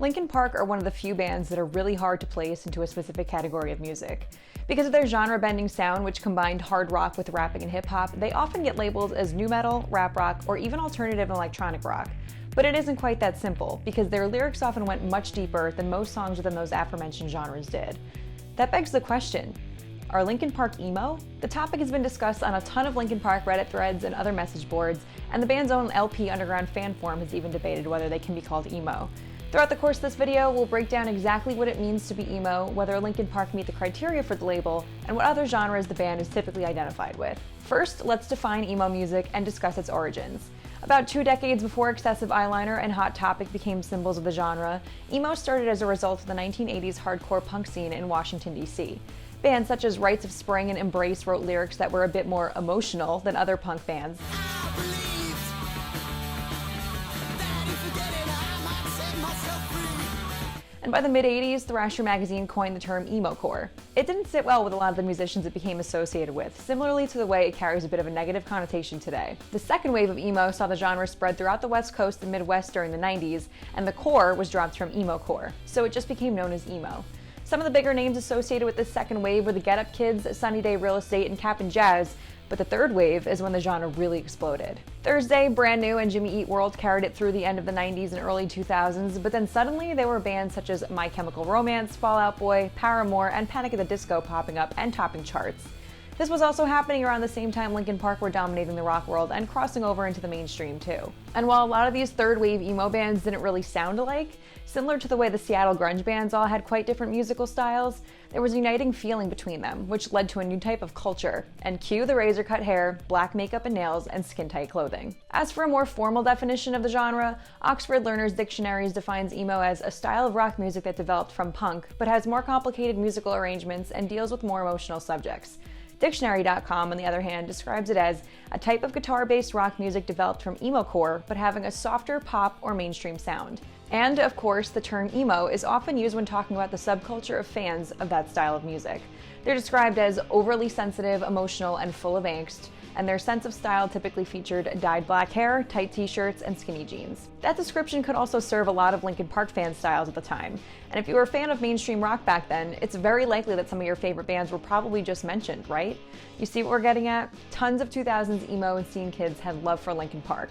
Linkin Park are one of the few bands that are really hard to place into a specific category of music. Because of their genre-bending sound, which combined hard rock with rapping and hip-hop, they often get labeled as nu metal, rap rock, or even alternative and electronic rock. But it isn't quite that simple, because their lyrics often went much deeper than most songs within those aforementioned genres did. That begs the question, are Linkin Park emo? The topic has been discussed on a ton of Linkin Park Reddit threads and other message boards, and the band's own LP Underground fan forum has even debated whether they can be called emo. Throughout the course of this video, we'll break down exactly what it means to be emo, whether Linkin Park meet the criteria for the label, and what other genres the band is typically identified with. First, let's define emo music and discuss its origins. About 2 decades before excessive eyeliner and Hot Topic became symbols of the genre, emo started as a result of the 1980s hardcore punk scene in Washington, D.C. Bands such as Rites of Spring and Embrace wrote lyrics that were a bit more emotional than other punk bands. And by the mid-80s, Thrasher magazine coined the term emo-core. It didn't sit well with a lot of the musicians it became associated with, similarly to the way it carries a bit of a negative connotation today. The second wave of emo saw the genre spread throughout the West Coast and Midwest during the 90s, and the core was dropped from emo-core, so it just became known as emo. Some of the bigger names associated with this second wave were the Get Up Kids, Sunny Day Real Estate, and Cap'n Jazz, but the third wave is when the genre really exploded. Thursday, Brand New, and Jimmy Eat World carried it through the end of the 90s and early 2000s, but then suddenly there were bands such as My Chemical Romance, Fall Out Boy, Paramore, and Panic at the Disco popping up and topping charts. This was also happening around the same time Linkin Park were dominating the rock world and crossing over into the mainstream too. And while a lot of these third wave emo bands didn't really sound alike, similar to the way the Seattle grunge bands all had quite different musical styles, there was a uniting feeling between them, which led to a new type of culture, and cue the razor-cut hair, black makeup and nails, and skin-tight clothing. As for a more formal definition of the genre, Oxford Learner's Dictionaries defines emo as a style of rock music that developed from punk, but has more complicated musical arrangements and deals with more emotional subjects. Dictionary.com, on the other hand, describes it as a type of guitar-based rock music developed from emo-core, but having a softer pop or mainstream sound. And, of course, the term emo is often used when talking about the subculture of fans of that style of music. They're described as overly sensitive, emotional, and full of angst, and their sense of style typically featured dyed black hair, tight t-shirts, and skinny jeans. That description could also serve a lot of Linkin Park fan styles at the time, and if you were a fan of mainstream rock back then, it's very likely that some of your favorite bands were probably just mentioned, right? You see what we're getting at? Tons of 2000s emo and scene kids had love for Linkin Park.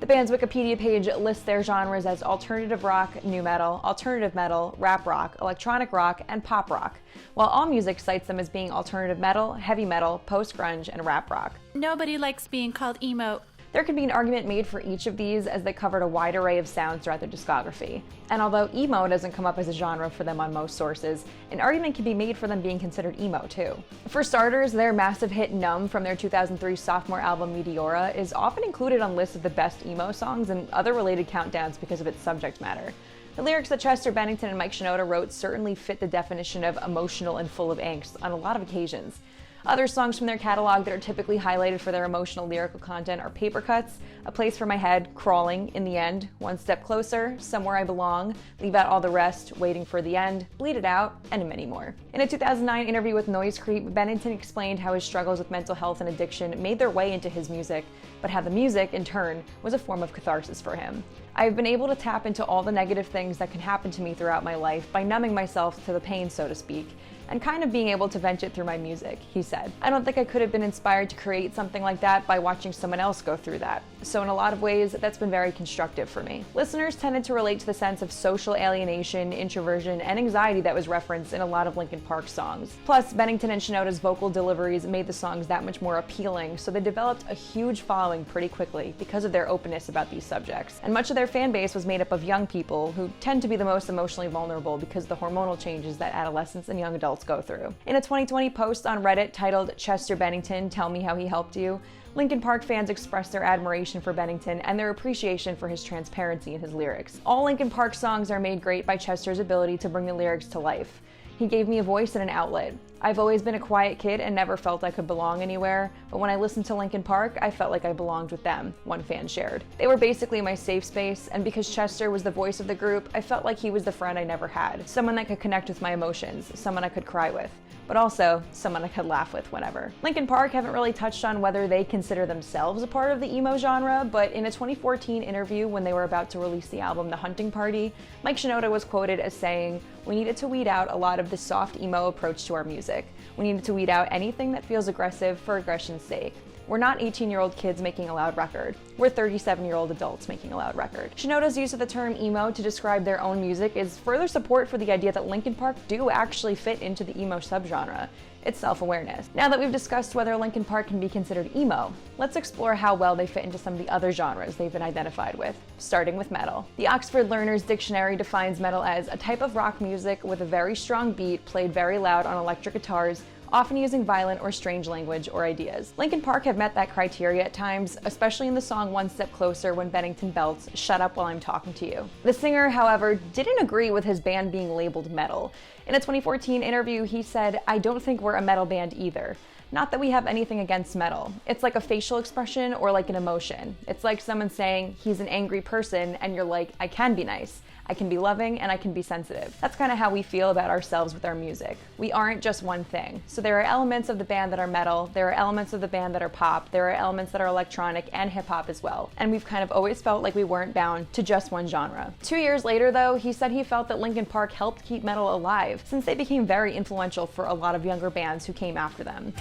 The band's Wikipedia page lists their genres as alternative rock, nu metal, alternative metal, rap rock, electronic rock, and pop rock, while AllMusic cites them as being alternative metal, heavy metal, post-grunge, and rap rock. Nobody likes being called emo. There could be an argument made for each of these as they covered a wide array of sounds throughout their discography. And although emo doesn't come up as a genre for them on most sources, an argument can be made for them being considered emo too. For starters, their massive hit Numb from their 2003 sophomore album Meteora is often included on lists of the best emo songs and other related countdowns because of its subject matter. The lyrics that Chester Bennington and Mike Shinoda wrote certainly fit the definition of emotional and full of angst on a lot of occasions. Other songs from their catalog that are typically highlighted for their emotional lyrical content are Paper Cuts, A Place for My Head, Crawling, In the End, One Step Closer, Somewhere I Belong, Leave Out All the Rest, Waiting for the End, Bleed It Out, and many more. In a 2009 interview with Noise Creep, Bennington explained how his struggles with mental health and addiction made their way into his music, but how the music, in turn, was a form of catharsis for him. I've been able to tap into all the negative things that can happen to me throughout my life by numbing myself to the pain, so to speak, and kind of being able to vent it through my music, he said. I don't think I could have been inspired to create something like that by watching someone else go through that. So in a lot of ways, that's been very constructive for me. Listeners tended to relate to the sense of social alienation, introversion, and anxiety that was referenced in a lot of Linkin Park songs. Plus, Bennington and Shinoda's vocal deliveries made the songs that much more appealing, so they developed a huge following pretty quickly because of their openness about these subjects. And much of their fan base was made up of young people who tend to be the most emotionally vulnerable because of the hormonal changes that adolescents and young adults go through. In a 2020 post on Reddit titled Chester Bennington, Tell Me How He Helped You, Linkin Park fans expressed their admiration for Bennington and their appreciation for his transparency in his lyrics. All Linkin Park songs are made great by Chester's ability to bring the lyrics to life. He gave me a voice and an outlet. I've always been a quiet kid and never felt I could belong anywhere, but when I listened to Linkin Park, I felt like I belonged with them, one fan shared. They were basically my safe space, and because Chester was the voice of the group, I felt like he was the friend I never had, someone that could connect with my emotions, someone I could cry with, but also someone I could laugh with whenever. Linkin Park haven't really touched on whether they consider themselves a part of the emo genre, but in a 2014 interview when they were about to release the album The Hunting Party, Mike Shinoda was quoted as saying, "We needed to weed out a lot of the soft emo approach to our music. We needed to weed out anything that feels aggressive for aggression's sake. We're not 18-year-old kids making a loud record. We're 37-year-old adults making a loud record." Shinoda's use of the term emo to describe their own music is further support for the idea that Linkin Park do actually fit into the emo subgenre. It's self-awareness. Now that we've discussed whether Linkin Park can be considered emo, let's explore how well they fit into some of the other genres they've been identified with, starting with metal. The Oxford Learner's Dictionary defines metal as a type of rock music with a very strong beat played very loud on electric guitars, often using violent or strange language or ideas. Linkin Park have met that criteria at times, especially in the song One Step Closer when Bennington belts, "Shut up while I'm talking to you." The singer, however, didn't agree with his band being labeled metal. In a 2014 interview, he said, "I don't think we're a metal band either. Not that we have anything against metal. It's like a facial expression or like an emotion. It's like someone saying he's an angry person and you're like, I can be nice. I can be loving and I can be sensitive." That's kind of how we feel about ourselves with our music. We aren't just one thing. So there are elements of the band that are metal, there are elements of the band that are pop, there are elements that are electronic and hip hop as well. And we've kind of always felt like we weren't bound to just one genre. 2 years later though, he said he felt that Linkin Park helped keep metal alive since they became very influential for a lot of younger bands who came after them.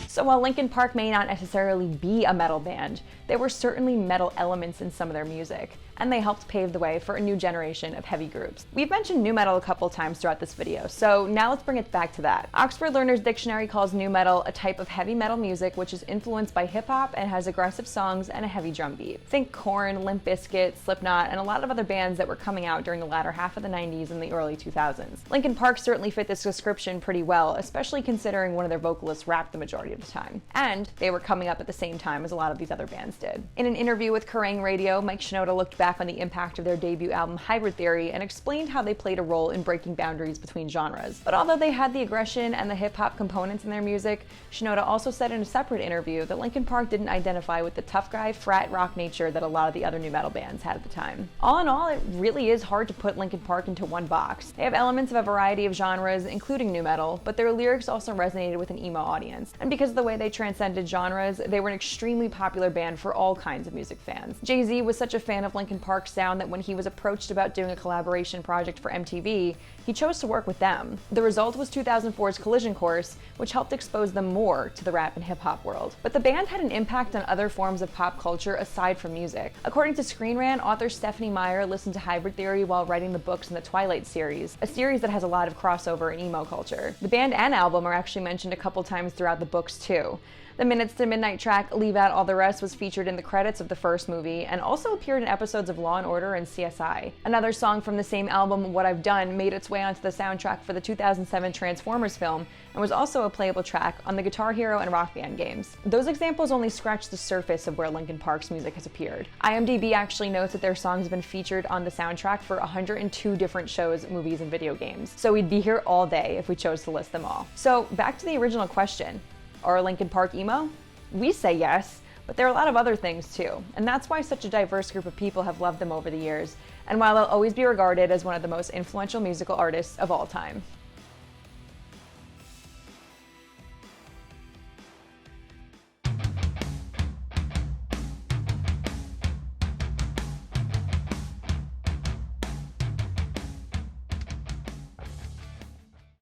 So while Linkin Park may not necessarily be a metal band, there were certainly metal elements in some of their music, and they helped pave the way for a new generation of heavy groups. We've mentioned nu metal a couple times throughout this video, so now let's bring it back to that. Oxford Learner's Dictionary calls nu metal a type of heavy metal music which is influenced by hip hop and has aggressive songs and a heavy drum beat. Think Korn, Limp Bizkit, Slipknot, and a lot of other bands that were coming out during the latter half of the 90s and the early 2000s. Linkin Park certainly fit this description pretty well, especially considering one of their vocalists rapped the majority of the time. And they were coming up at the same time as a lot of these other bands did. In an interview with Kerrang! Radio, Mike Shinoda looked back on the impact of their debut album Hybrid Theory and explained how they played a role in breaking boundaries between genres. But although they had the aggression and the hip-hop components in their music, Shinoda also said in a separate interview that Linkin Park didn't identify with the tough guy, frat rock nature that a lot of the other nu metal bands had at the time. All in all, it really is hard to put Linkin Park into one box. They have elements of a variety of genres, including nu metal, but their lyrics also resonated with an emo audience. And because of the way they transcended genres, they were an extremely popular band for all kinds of music fans. Jay-Z was such a fan of Linkin Park's sound that when he was approached about doing a collaboration project for MTV, he chose to work with them. The result was 2004's Collision Course, which helped expose them more to the rap and hip-hop world. But the band had an impact on other forms of pop culture aside from music. According to Screen Rant, author Stephanie Meyer listened to Hybrid Theory while writing the books in the Twilight series, a series that has a lot of crossover in emo culture. The band and album are actually mentioned a couple times throughout the books too. The Minutes to Midnight track Leave Out All the Rest was featured in the credits of the first movie and also appeared in episodes of Law & Order and CSI. Another song from the same album, What I've Done, made its way onto the soundtrack for the 2007 Transformers film and was also a playable track on the Guitar Hero and Rock Band games. Those examples only scratch the surface of where Linkin Park's music has appeared. IMDb actually notes that their songs have been featured on the soundtrack for 102 different shows, movies, and video games. So we'd be here all day if we chose to list them all. So back to the original question. Are Linkin Park emo? We say yes, but there are a lot of other things too, and that's why such a diverse group of people have loved them over the years, and while they'll always be regarded as one of the most influential musical artists of all time.